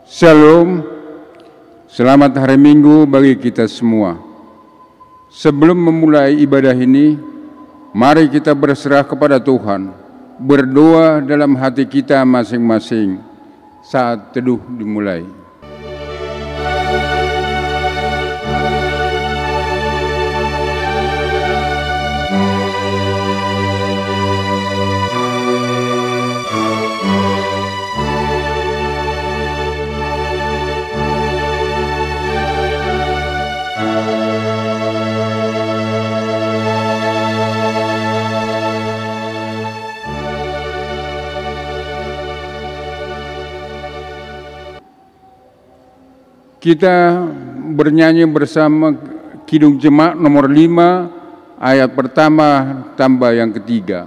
Shalom, selamat hari Minggu bagi kita semua. Sebelum memulai ibadah ini, mari kita berserah kepada Tuhan, berdoa dalam hati kita masing-masing saat teduh dimulai. Kita bernyanyi bersama Kidung Jemaat nomor 5, ayat pertama tambah yang ketiga.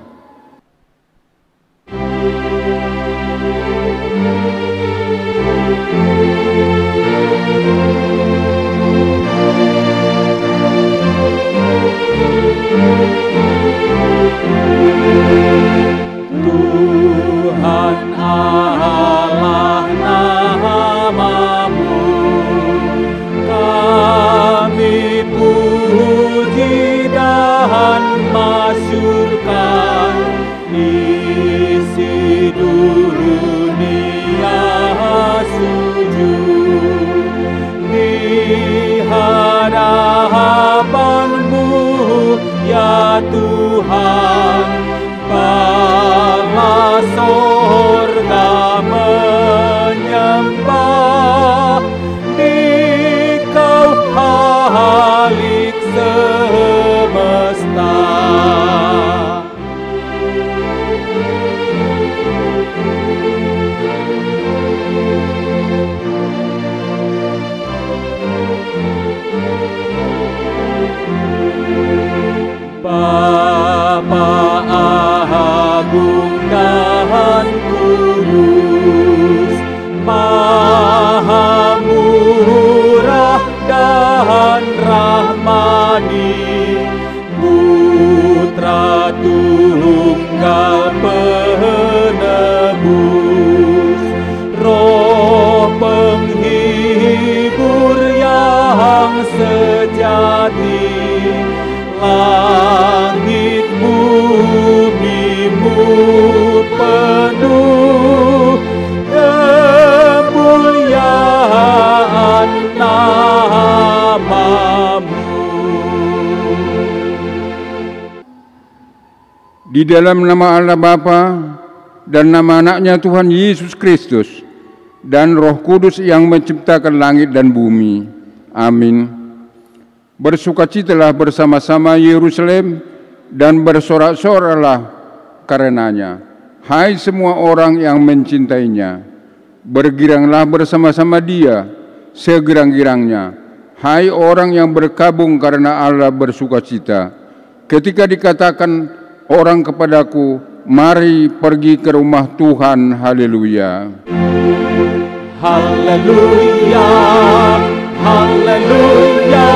Tuhan Allah namamu, kami puji dan masyurkan, isi dunia sujud di hadapan-Mu ya Tuhan. Bala sorga menyembah Dikau Khalik semesta. Bapa agung dan kudus, Maha murah dan rahmani, Putra Tunggal penebus, Roh penghibur yang sejati, langit bumimu penuh kemuliaan namamu. Di dalam nama Allah Bapa dan nama anaknya Tuhan Yesus Kristus dan Roh Kudus yang menciptakan langit dan bumi. Amin. Bersukacitalah bersama-sama Yerusalem dan bersorak-soraklah karenanya. Hai semua orang yang mencintainya, bergiranglah bersama-sama Dia segirang-girangnya. Hai orang yang berkabung karena Allah bersukacita. Ketika dikatakan orang kepadaku, mari pergi ke rumah Tuhan. Haleluya. Haleluya, haleluya,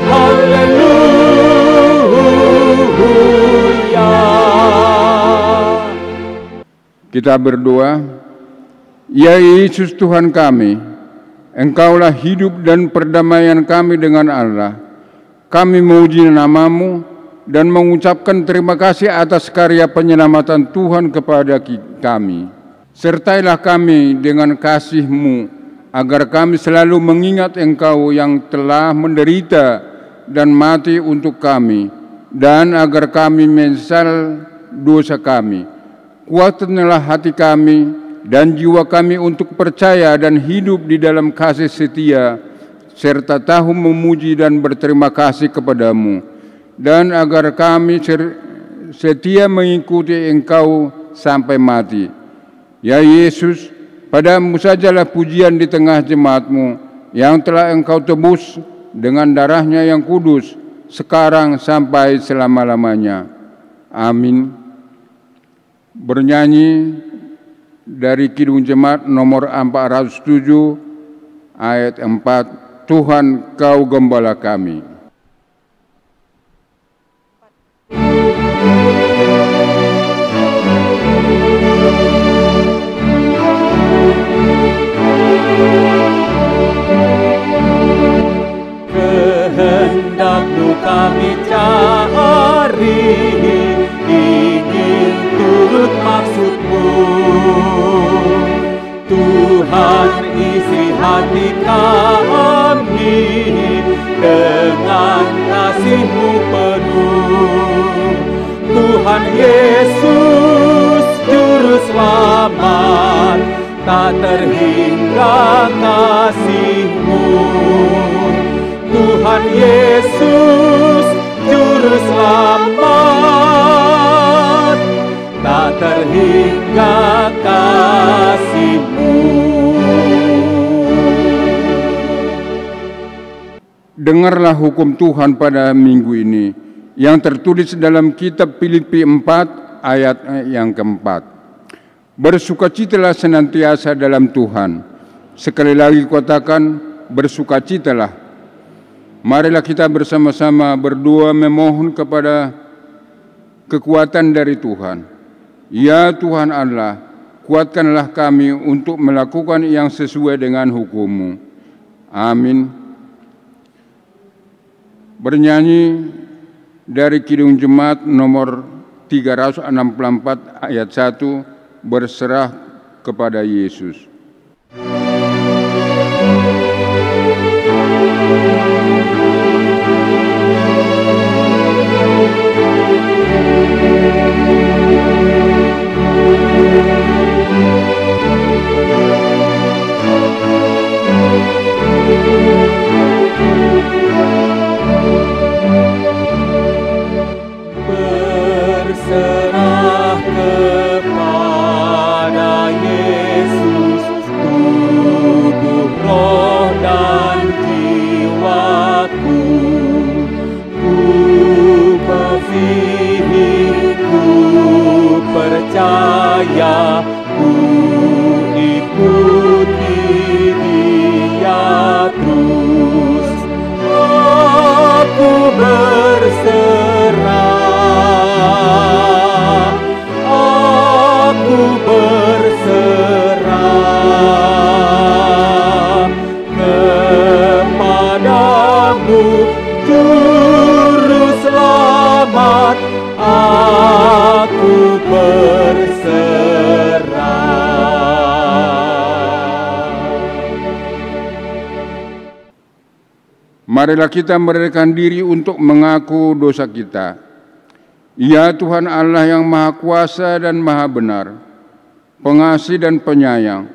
haleluya. Kita berdoa. Ya Yesus Tuhan kami, Engkaulah hidup dan perdamaian kami dengan Allah. Kami memuji nama-Mu dan mengucapkan terima kasih atas karya penyelamatan Tuhan kepada kami. Sertailah kami dengan kasih-Mu, agar kami selalu mengingat Engkau yang telah menderita dan mati untuk kami, dan agar kami menyesal dosa kami. Kuatkanlah hati kami dan jiwa kami untuk percaya dan hidup di dalam kasih setia, serta tahu memuji dan berterima kasih kepada-Mu, dan agar kami setia mengikuti Engkau sampai mati. Ya Yesus, Padamu sajalah pujian di tengah jemaat-Mu yang telah Engkau tebus dengan darah-Nya yang kudus, sekarang sampai selama-lamanya. Amin. Bernyanyi dari Kidung Jemaat nomor 407, ayat 4, Tuhan Kau Gembala kami. Kehendak-Mu kami cari, ingin turut maksud-Mu. Tuhan, isi hati kami dengan kasih-Mu penuh. Tuhan Yesus, Juru Selamat, tak terhingga kasih-Mu. Tuhan Yesus, Juru Selamat, tak terhingga kasih-Mu. Dengarlah hukum Tuhan pada minggu ini yang tertulis dalam kitab Filipi 4 ayat yang keempat. Bersukacitalah senantiasa dalam Tuhan. Sekali lagi katakan, bersukacitalah. Marilah kita bersama-sama berdoa memohon kepada kekuatan dari Tuhan. Ya Tuhan Allah, kuatkanlah kami untuk melakukan yang sesuai dengan hukum-Mu. Amin. Bernyanyi dari Kidung Jemaat nomor 364 ayat 1, berserah kepada Yesus. Berserah kepada Yesus, tubuh, roh, dan jiwaku. Ku mengasihi, ku percaya, ku ikuti Dia terus. Aku berserah, aku berserah kepadamu, Juru Selamat, aku berserah. Marilah kita merendahkan diri untuk mengaku dosa kita. Ya Tuhan Allah yang Maha Kuasa dan Maha Benar, pengasih dan penyayang,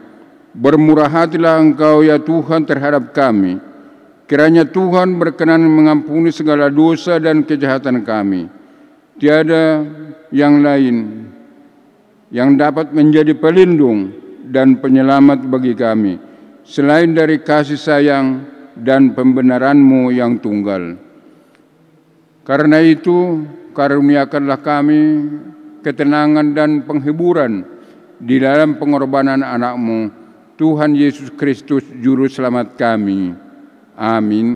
bermurah hatilah Engkau ya Tuhan terhadap kami. Kiranya Tuhan berkenan mengampuni segala dosa dan kejahatan kami. Tiada yang lain yang dapat menjadi pelindung dan penyelamat bagi kami, selain dari kasih sayang dan pembenaran-Mu yang tunggal. Karena itu, karuniakanlah kami ketenangan dan penghiburan di dalam pengorbanan anak-Mu, Tuhan Yesus Kristus, Juru Selamat kami. Amin.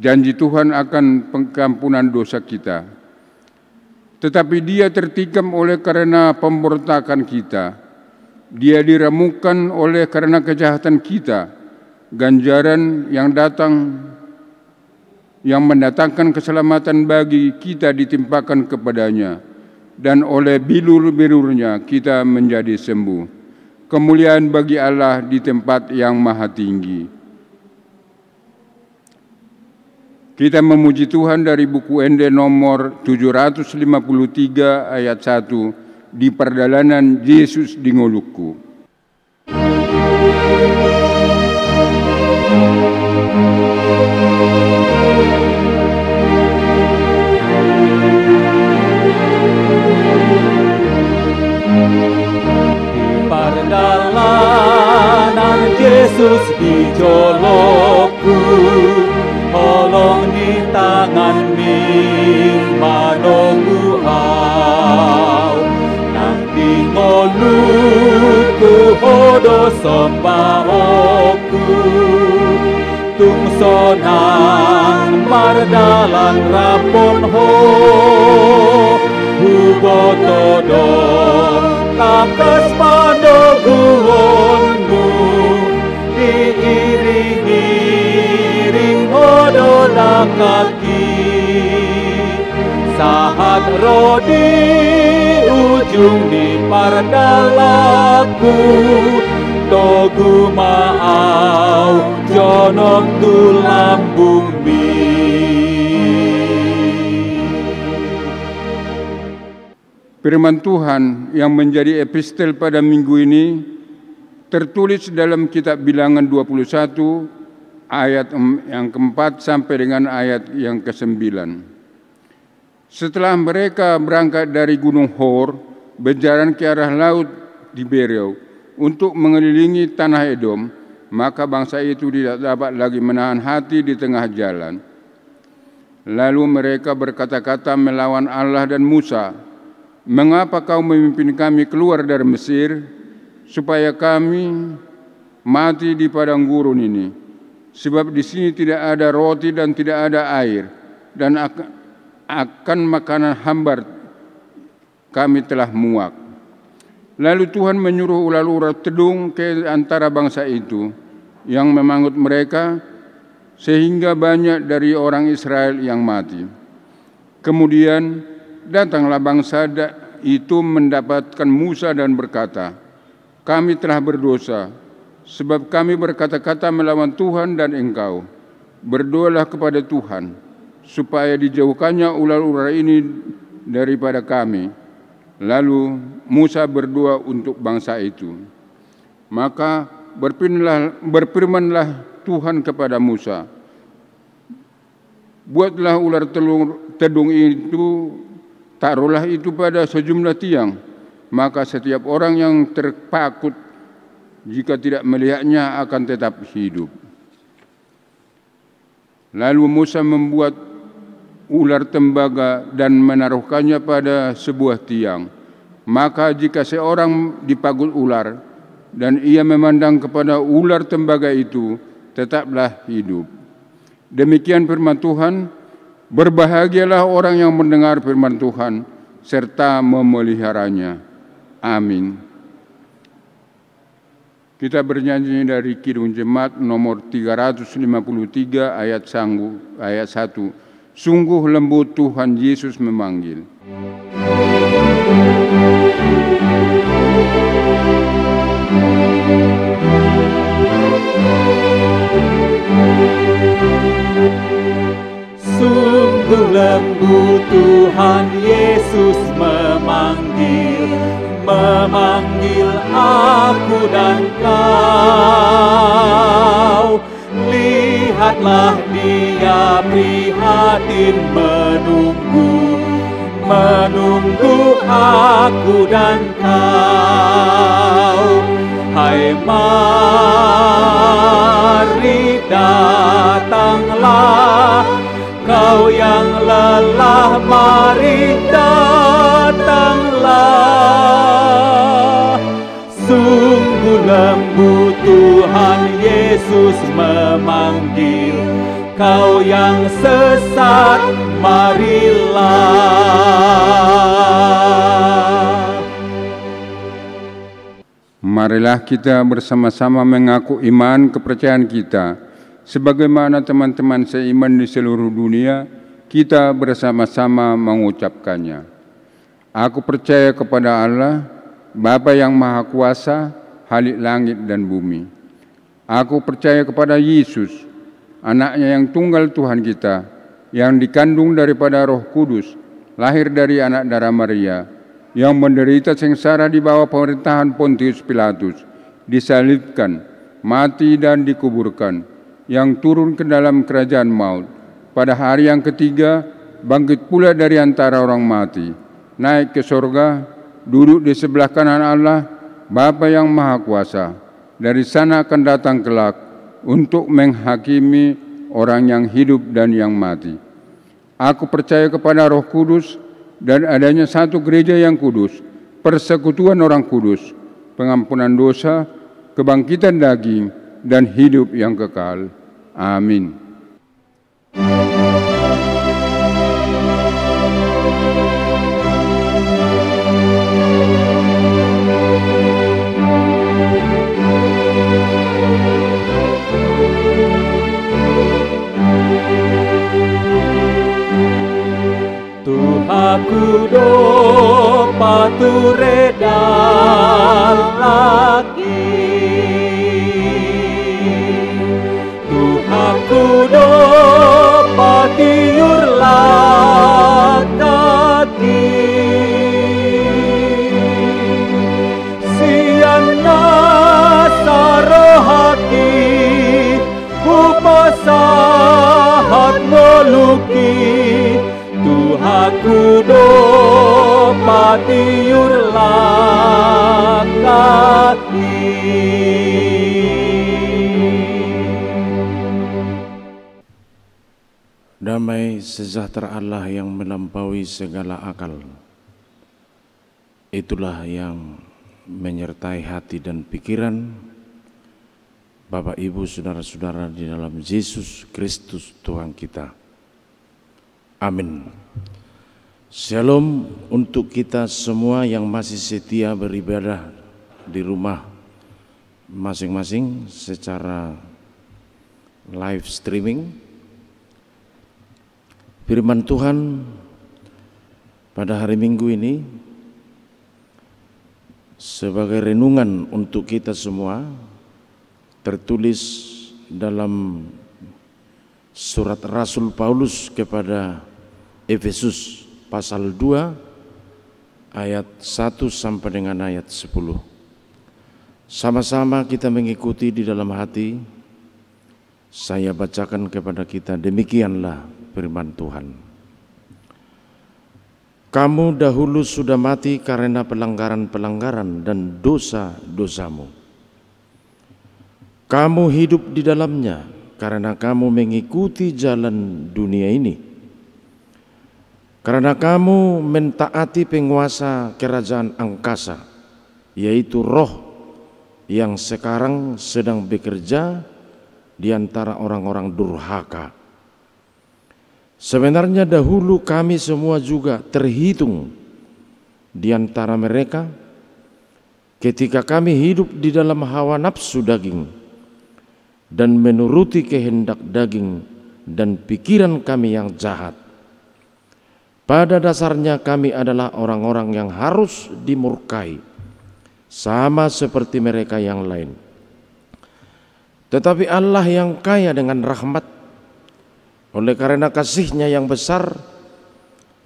Janji Tuhan akan pengampunan dosa kita. Tetapi Dia tertikam oleh karena pemberontakan kita. Dia diremukkan oleh karena kejahatan kita. Ganjaran yang mendatangkan keselamatan bagi kita ditimpakan kepadanya. Dan oleh bilur-bilurnya kita menjadi sembuh. Kemuliaan bagi Allah di tempat yang maha tinggi. Kita memuji Tuhan dari buku Ende nomor 753 ayat 1, di perdalanan Yesus di Ngolukku. Yesus di joloku, tolong di tangan mi manunggu au. Nanti ngoluku hodo sombahoku, tung sonang mardalan rapon ho, hubo todo takas pandoguonmu, diiring-iring hodo kaki, saat rodi ujung di pardalaku, togu maau jonok tu lambung mi. Firman Tuhan yang menjadi epistel pada minggu ini tertulis dalam kitab Bilangan 21 ayat yang keempat sampai dengan ayat yang ke-9. Setelah mereka berangkat dari Gunung Hor, berjalan ke arah laut Tiberia untuk mengelilingi tanah Edom, maka bangsa itu tidak dapat lagi menahan hati di tengah jalan. Lalu mereka berkata-kata melawan Allah dan Musa, "Mengapa kau memimpin kami keluar dari Mesir, supaya kami mati di padang gurun ini? Sebab di sini tidak ada roti dan tidak ada air, dan akan makanan hambar kami telah muak." Lalu Tuhan menyuruh ular-ular tedung ke antara bangsa itu yang memangut mereka, sehingga banyak dari orang Israel yang mati. Kemudian datanglah bangsa itu mendapatkan Musa dan berkata, "Kami telah berdosa, sebab kami berkata-kata melawan Tuhan dan engkau. Berdoalah kepada Tuhan, supaya dijauhkannya ular-ular ini daripada kami." Lalu Musa berdoa untuk bangsa itu. Maka berfirmanlah Tuhan kepada Musa, "Buatlah ular tedung itu, taruhlah itu pada sejumlah tiang, maka setiap orang yang terpakut jika tidak melihatnya akan tetap hidup." Lalu Musa membuat ular tembaga dan menaruhkannya pada sebuah tiang. Maka jika seorang dipagut ular dan ia memandang kepada ular tembaga itu, tetaplah hidup. Demikian firman Tuhan. Berbahagialah orang yang mendengar firman Tuhan serta memeliharanya. Amin. Kita bernyanyi dari Kidung Jemaat nomor 353 ayat 1. Sungguh lembut Tuhan Yesus memanggil. Sungguh lembut Tuhan Yesus memanggil aku dan kau. Lihatlah Dia prihatin menunggu aku dan kau. Hai, mari datanglah, kau yang lelah, mari datanglah. Sungguh lembut Tuhan Yesus memanggil, kau yang sesat, marilah. Marilah kita bersama-sama mengaku iman kepercayaan kita. Sebagaimana teman-teman seiman di seluruh dunia, kita bersama-sama mengucapkannya. Aku percaya kepada Allah, Bapa yang Maha Kuasa, Khalik langit dan bumi. Aku percaya kepada Yesus, Anaknya yang tunggal Tuhan kita, yang dikandung daripada Roh Kudus, lahir dari anak darah Maria, yang menderita sengsara di bawah pemerintahan Pontius Pilatus, disalibkan, mati dan dikuburkan, yang turun ke dalam kerajaan maut. Pada hari yang ketiga, bangkit pula dari antara orang mati, naik ke sorga, duduk di sebelah kanan Allah, Bapa yang Maha Kuasa. dari sana akan datang kelak untuk menghakimi orang yang hidup dan yang mati. Aku percaya kepada Roh Kudus dan adanya satu gereja yang kudus, persekutuan orang kudus, pengampunan dosa, kebangkitan daging, dan hidup yang kekal. Amin. Aku do paturedan lagi, Tuhanku do patiur kaki, siana sarohati upasahat moluki, Tuhanku do patiur kaki. Damai sejahtera Allah yang melampaui segala akal, itulah yang menyertai hati dan pikiran Bapak Ibu saudara-saudara di dalam Yesus Kristus Tuhan kita. Amin. Shalom untuk kita semua yang masih setia beribadah di rumah masing-masing secara live streaming. Firman Tuhan pada hari Minggu ini sebagai renungan untuk kita semua tertulis dalam surat Rasul Paulus kepada Efesus pasal 2 ayat 1 sampai dengan ayat 10. Sama-sama kita mengikuti di dalam hati. Saya bacakan kepada kita, demikianlah firman Tuhan. Kamu dahulu sudah mati karena pelanggaran-pelanggaran dan dosa-dosamu. Kamu hidup di dalamnya karena kamu mengikuti jalan dunia ini. Karena kamu mentaati penguasa kerajaan angkasa, yaitu roh yang sekarang sedang bekerja di antara orang-orang durhaka. Sebenarnya dahulu kami semua juga terhitung di antara mereka ketika kami hidup di dalam hawa nafsu daging dan menuruti kehendak daging dan pikiran kami yang jahat. Pada dasarnya kami adalah orang-orang yang harus dimurkai, sama seperti mereka yang lain. Tetapi Allah yang kaya dengan rahmat, oleh karena kasih-Nya yang besar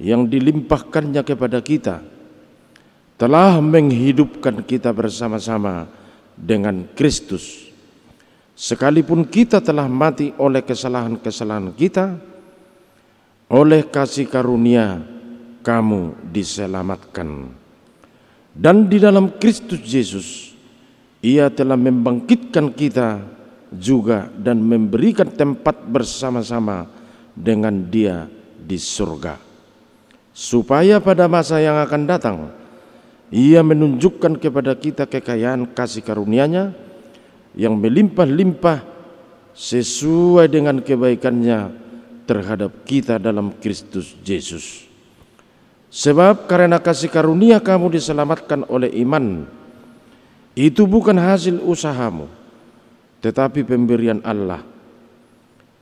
yang dilimpahkannya kepada kita, telah menghidupkan kita bersama-sama dengan Kristus. Sekalipun kita telah mati oleh kesalahan-kesalahan kita, oleh kasih karunia kamu diselamatkan. Dan di dalam Kristus Yesus, Ia telah membangkitkan kita juga dan memberikan tempat bersama-sama dengan Dia di surga, supaya pada masa yang akan datang Ia menunjukkan kepada kita kekayaan kasih karunia-Nya yang melimpah-limpah sesuai dengan kebaikan-Nya terhadap kita dalam Kristus Yesus. Sebab karena kasih karunia kamu diselamatkan oleh iman, itu bukan hasil usahamu, tetapi pemberian Allah.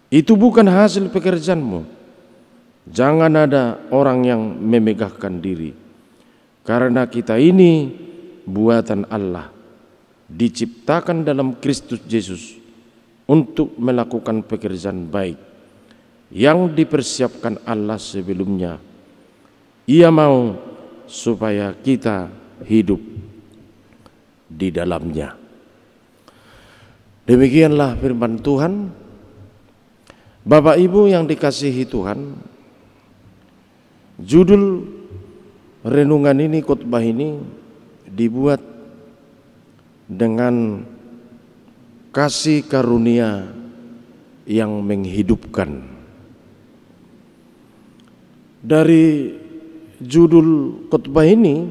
Itu bukan hasil pekerjaanmu. Jangan ada orang yang memegahkan diri, karena kita ini buatan Allah, diciptakan dalam Kristus Yesus untuk melakukan pekerjaan baik yang dipersiapkan Allah sebelumnya. Ia mau supaya kita hidup di dalamnya. Demikianlah firman Tuhan. Bapak Ibu yang dikasihi Tuhan, judul renungan ini, khotbah ini dibuat dengan kasih karunia yang menghidupkan. Dari judul khotbah ini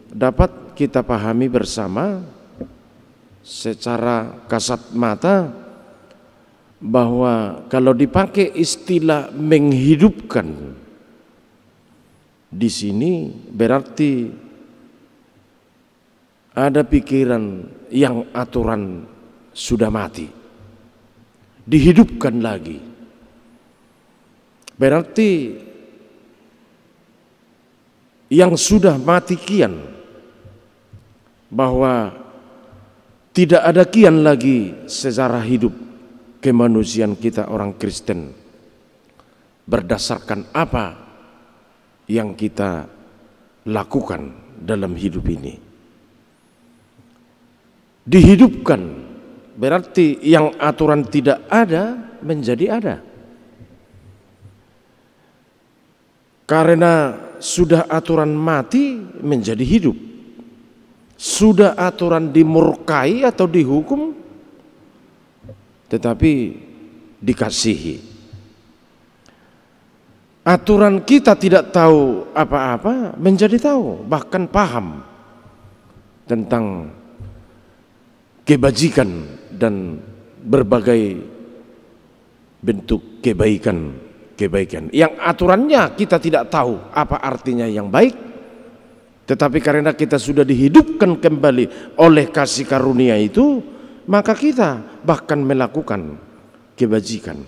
dapat kita pahami bersama secara kasat mata bahwa kalau dipakai istilah menghidupkan di sini berarti ada pikiran yang aturan sudah mati, dihidupkan lagi. Berarti yang sudah mati kian, bahwa tidak ada kian lagi sejarah hidup kemanusiaan kita orang Kristen berdasarkan apa yang kita lakukan dalam hidup ini. Dihidupkan berarti yang aturan tidak ada menjadi ada. Karena sudah aturan mati menjadi hidup. Sudah aturan dimurkai atau dihukum, tetapi dikasihi. Aturan kita tidak tahu apa-apa menjadi tahu, bahkan paham tentang kebajikan dan berbagai bentuk kebaikan yang aturannya kita tidak tahu apa artinya yang baik, tetapi karena kita sudah dihidupkan kembali oleh kasih karunia itu, maka kita bahkan melakukan kebajikan.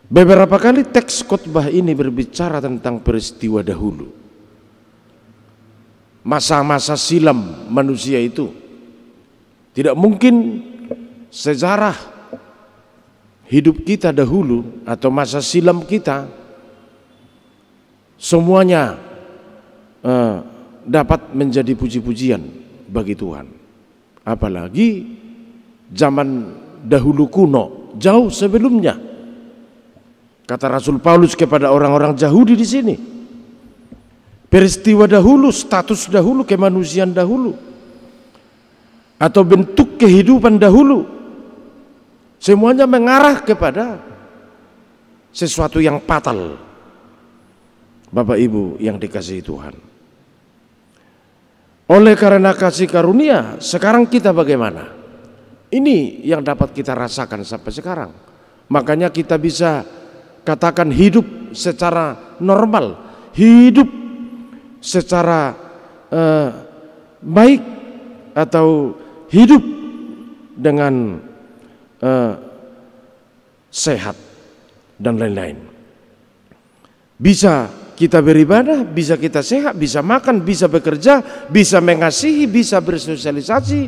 Beberapa kali teks khotbah ini berbicara tentang peristiwa dahulu, masa-masa silam manusia itu. Tidak mungkin sejarah hidup kita dahulu atau masa silam kita semuanya dapat menjadi puji-pujian bagi Tuhan. Apalagi zaman dahulu kuno, jauh sebelumnya. Kata Rasul Paulus kepada orang-orang Yahudi di sini, peristiwa dahulu, status dahulu, kemanusiaan dahulu, atau bentuk kehidupan dahulu, semuanya mengarah kepada sesuatu yang fatal. Bapak Ibu yang dikasihi Tuhan, oleh karena kasih karunia, sekarang kita bagaimana? Ini yang dapat kita rasakan sampai sekarang. Makanya kita bisa katakan hidup secara normal, hidup secara baik, atau hidup dengan sehat dan lain-lain. Bisa kita beribadah, bisa kita sehat, bisa makan, bisa bekerja, bisa mengasihi, bisa bersosialisasi,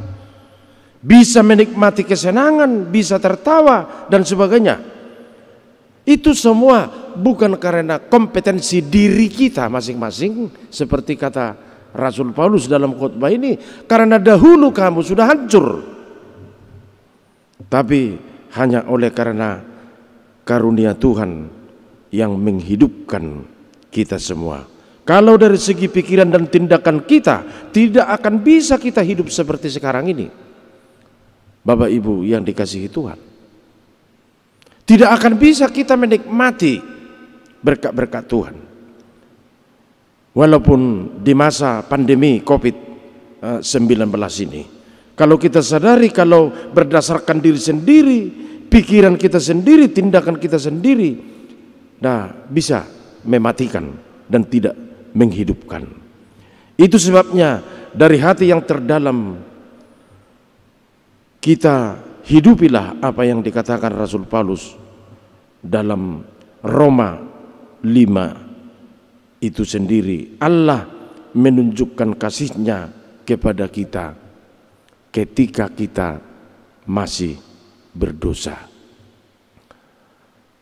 bisa menikmati kesenangan, bisa tertawa dan sebagainya. Itu semua bukan karena kompetensi diri kita masing-masing, seperti kata Rasul Paulus dalam khotbah ini, karena dahulu kamu sudah hancur, tapi hanya oleh karena karunia Tuhan yang menghidupkan kita semua. Kalau dari segi pikiran dan tindakan kita, tidak akan bisa kita hidup seperti sekarang ini, Bapak Ibu yang dikasihi Tuhan. Tidak akan bisa kita menikmati berkat-berkat Tuhan. Walaupun di masa pandemi COVID-19 ini, kalau kita sadari, kalau berdasarkan diri sendiri, pikiran kita sendiri, tindakan kita sendiri, nah bisa mematikan dan tidak menghidupkan. Itu sebabnya dari hati yang terdalam kita hidupilah apa yang dikatakan Rasul Paulus dalam Roma 5 itu sendiri. Allah menunjukkan kasih-Nya kepada kita ketika kita masih berdosa.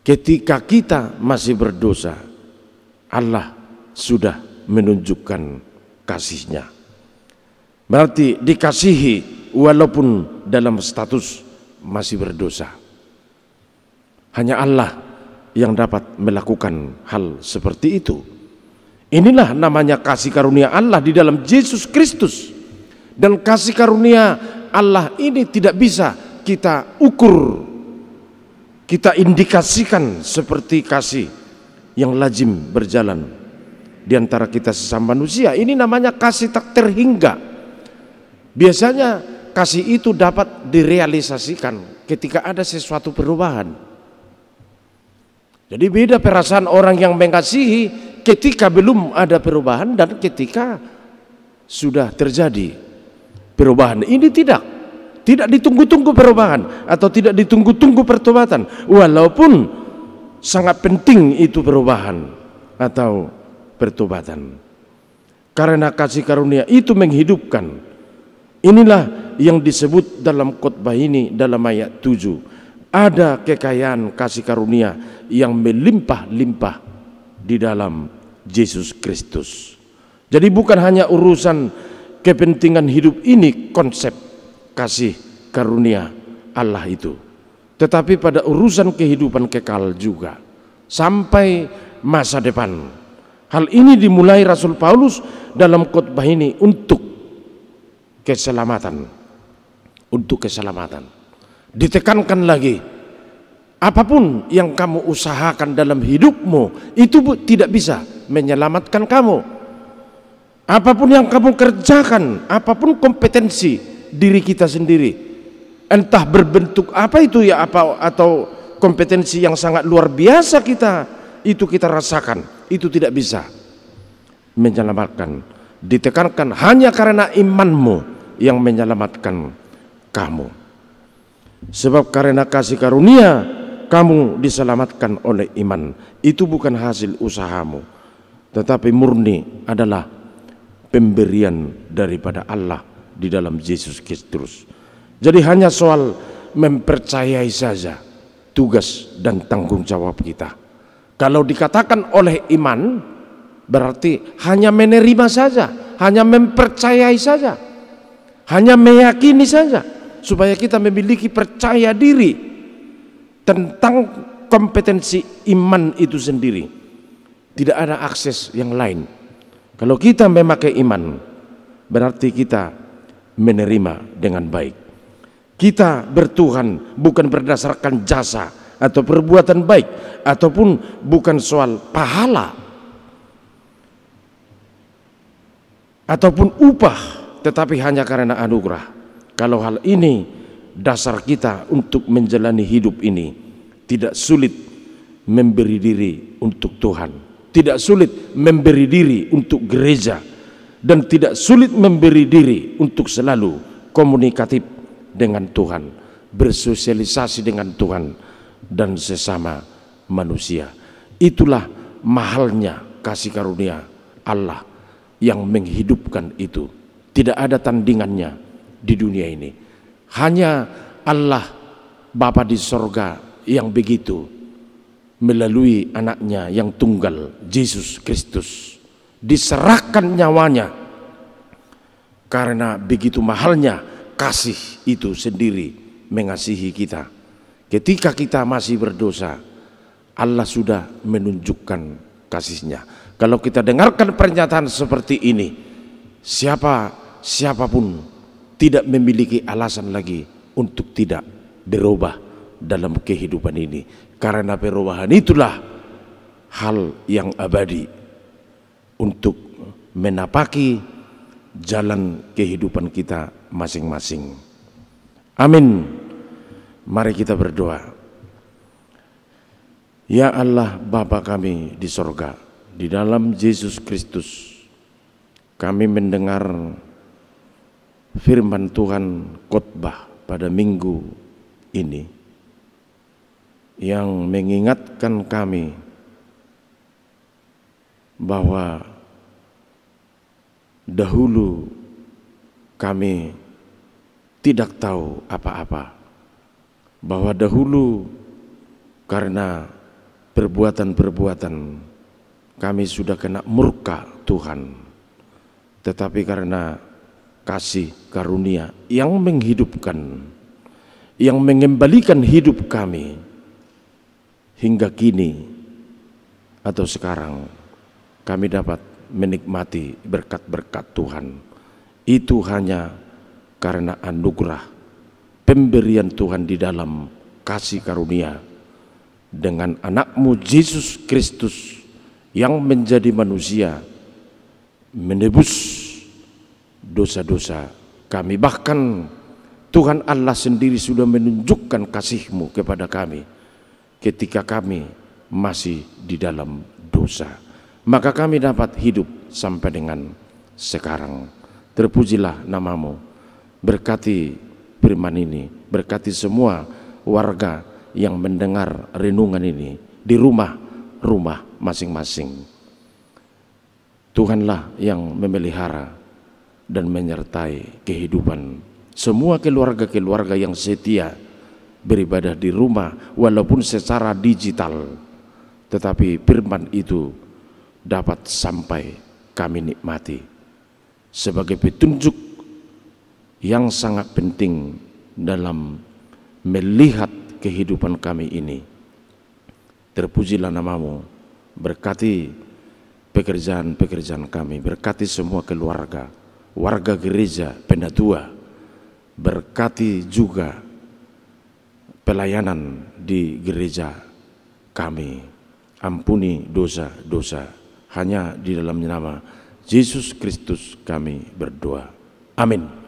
Ketika kita masih berdosa, Allah sudah menunjukkan kasih-Nya. Berarti dikasihi walaupun dalam status masih berdosa. Hanya Allah yang dapat melakukan hal seperti itu. Inilah namanya kasih karunia Allah di dalam Yesus Kristus. Dan kasih karunia Allah ini tidak bisa kita ukur, kita indikasikan seperti kasih yang lazim berjalan di antara kita sesama manusia. Ini namanya kasih tak terhingga. Biasanya kasih itu dapat direalisasikan ketika ada sesuatu perubahan. Jadi beda perasaan orang yang mengasihi ketika belum ada perubahan dan ketika sudah terjadi perubahan. Ini tidak ditunggu-tunggu perubahan atau tidak ditunggu-tunggu pertobatan, walaupun sangat penting itu perubahan atau pertobatan. Karena kasih karunia itu menghidupkan. Inilah yang disebut dalam khotbah ini dalam ayat 7. Ada kekayaan kasih karunia yang melimpah-limpah di dalam Yesus Kristus. Jadi bukan hanya urusan kepentingan hidup ini konsep kasih karunia Allah itu, tetapi pada urusan kehidupan kekal juga sampai masa depan. Hal ini dimulai Rasul Paulus dalam khotbah ini untuk keselamatan. Untuk keselamatan. Ditekankan lagi, apapun yang kamu usahakan dalam hidupmu itu tidak bisa menyelamatkan kamu. Apapun yang kamu kerjakan, apapun kompetensi diri kita sendiri, entah berbentuk apa itu ya, atau kompetensi yang sangat luar biasa kita rasakan, itu tidak bisa menyelamatkan. Ditekankan hanya karena imanmu yang menyelamatkan kamu. Sebab karena kasih karunia kamu diselamatkan oleh iman. Itu bukan hasil usahamu, tetapi murni adalah pemberian daripada Allah di dalam Yesus Kristus. Jadi hanya soal mempercayai saja tugas dan tanggung jawab kita. Kalau dikatakan oleh iman, berarti hanya menerima saja, hanya mempercayai saja, hanya meyakini saja, supaya kita memiliki percaya diri tentang kompetensi iman itu sendiri. Tidak ada akses yang lain. Kalau kita memakai iman, berarti kita menerima dengan baik. Kita bertuhan bukan berdasarkan jasa atau perbuatan baik, ataupun bukan soal pahala ataupun upah, tetapi hanya karena anugerah. Kalau hal ini dasar kita untuk menjalani hidup ini, tidak sulit memberi diri untuk Tuhan, tidak sulit memberi diri untuk gereja, dan tidak sulit memberi diri untuk selalu komunikatif dengan Tuhan, bersosialisasi dengan Tuhan dan sesama manusia. Itulah mahalnya kasih karunia Allah yang menghidupkan itu. Tidak ada tandingannya di dunia ini. Hanya Allah Bapa di sorga yang begitu melalui anaknya yang tunggal Yesus Kristus diserahkan nyawanya, karena begitu mahalnya kasih itu sendiri mengasihi kita. Ketika kita masih berdosa, Allah sudah menunjukkan kasihnya. Kalau kita dengarkan pernyataan seperti ini, siapapun tidak memiliki alasan lagi untuk tidak berubah dalam kehidupan ini, karena perubahan itulah hal yang abadi untuk menapaki jalan kehidupan kita masing-masing. Amin. Mari kita berdoa. Ya Allah Bapa kami di sorga, di dalam Yesus Kristus kami mendengar firman Tuhan khotbah pada minggu ini yang mengingatkan kami bahwa dahulu kami tidak tahu apa-apa, bahwa dahulu karena perbuatan-perbuatan kami sudah kena murka Tuhan, tetapi karena kasih karunia yang menghidupkan, yang mengembalikan hidup kami hingga kini atau sekarang, kami dapat menikmati berkat-berkat Tuhan. Itu hanya karena anugerah pemberian Tuhan di dalam kasih karunia dengan anak-Mu Yesus Kristus yang menjadi manusia, menebus dosa-dosa kami. Bahkan Tuhan Allah sendiri sudah menunjukkan kasih-Mu kepada kami ketika kami masih di dalam dosa. Maka kami dapat hidup sampai dengan sekarang. Terpujilah nama-Mu. Berkati firman ini, berkati semua warga yang mendengar renungan ini di rumah-rumah masing-masing. Tuhanlah yang memelihara dan menyertai kehidupan semua keluarga-keluarga yang setia beribadah di rumah walaupun secara digital, tetapi firman itu dapat sampai kami nikmati sebagai petunjuk yang sangat penting dalam melihat kehidupan kami ini. Terpujilah nama-Mu, berkati pekerjaan-pekerjaan kami, berkati semua keluarga, warga gereja Penatua, berkati juga pelayanan di gereja kami. Ampuni dosa-dosa, hanya di dalam nama Yesus Kristus kami berdoa. Amin.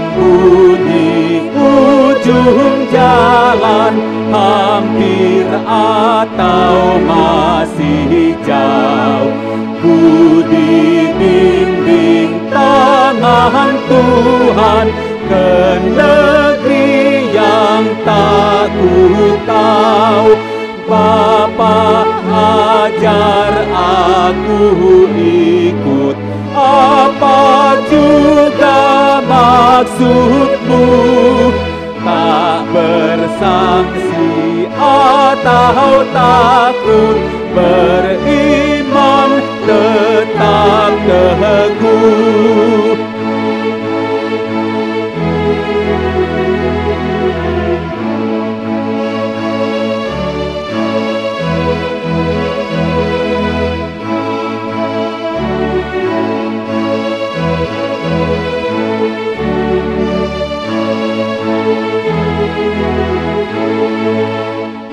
Tersembunyi ujung jalan, hampir atau masih jauh, ku dibimbing tangan Tuhan ke negeri yang tak ku tahu. Bapa, ajar aku ikut, apa juga maksud-Mu, tak bersangsi atau takut, beriman tetap teguh.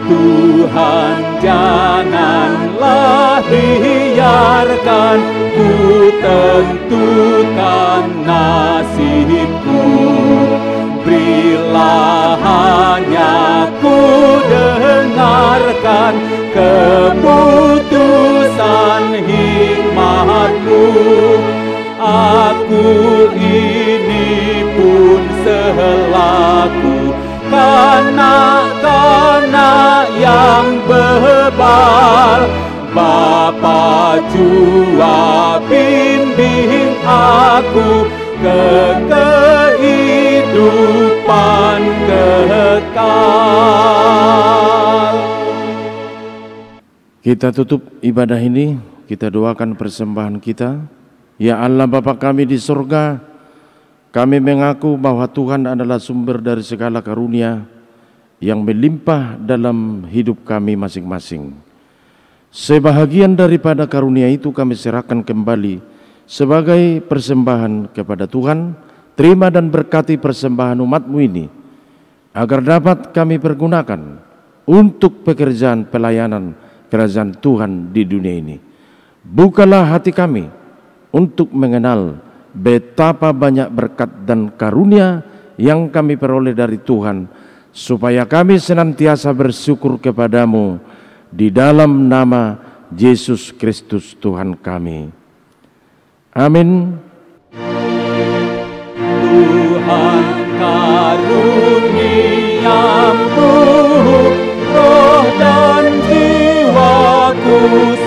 Tuhan, janganlah biarkan ku tentukan nasibku, berilah hanya ku dengarkan keputusan hikmat-Mu. Aku ini pun selaku kanak-kanak yang bebal, Bapa jua bimbing aku ke kehidupan kekal. Kita tutup ibadah ini, kita doakan persembahan kita. Ya Allah Bapa kami di surga, kami mengaku bahwa Tuhan adalah sumber dari segala karunia yang melimpah dalam hidup kami masing-masing. Sebahagian daripada karunia itu kami serahkan kembali sebagai persembahan kepada Tuhan. Terima dan berkati persembahan umat-Mu ini, agar dapat kami pergunakan untuk pekerjaan pelayanan kerajaan Tuhan di dunia ini. Bukalah hati kami untuk mengenal betapa banyak berkat dan karunia yang kami peroleh dari Tuhan, supaya kami senantiasa bersyukur kepadamu di dalam nama Yesus Kristus Tuhan kami. Amin. Tuhan karuniamu, roh dan jiwaku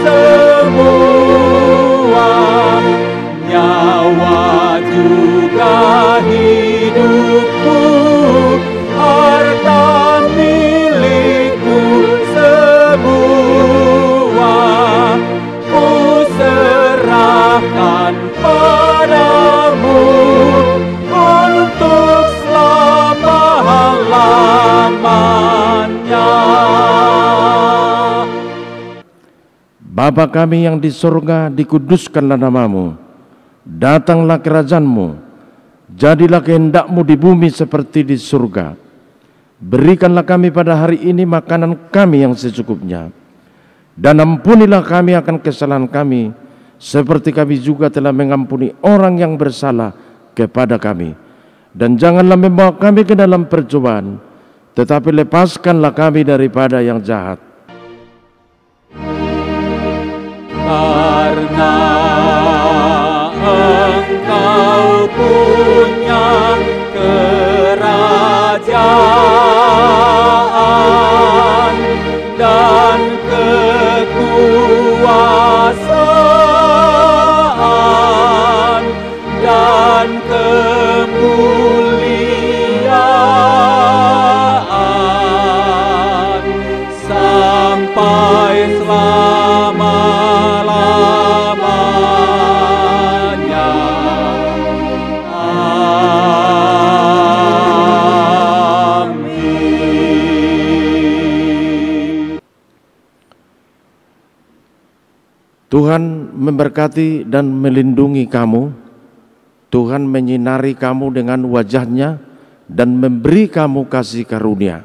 semua, nyawa juga hidupku, harta milikku semua, ku serahkan padamu untuk selama-lamanya. Bapa kami yang di surga, dikuduskanlah namamu. Datanglah kerajaan-Mu. Jadilah kehendak-Mu di bumi seperti di surga. Berikanlah kami pada hari ini makanan kami yang secukupnya. Dan ampunilah kami akan kesalahan kami, seperti kami juga telah mengampuni orang yang bersalah kepada kami. Dan janganlah membawa kami ke dalam percobaan, tetapi lepaskanlah kami daripada yang jahat. Karena Engkau punya kerajaan dan kekuasaan dan kemuliaan sampai selama-lamanya. Amin. Tuhan memberkati dan melindungi kamu. Tuhan menyinari kamu dengan wajah-Nya dan memberi kamu kasih karunia.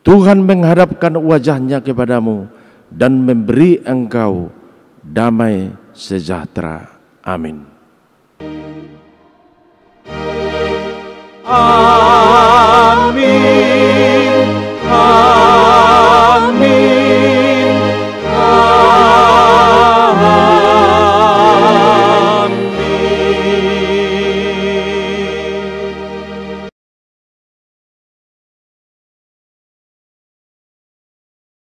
Tuhan menghadapkan wajah-Nya kepadamu dan memberi engkau damai sejahtera. Amin.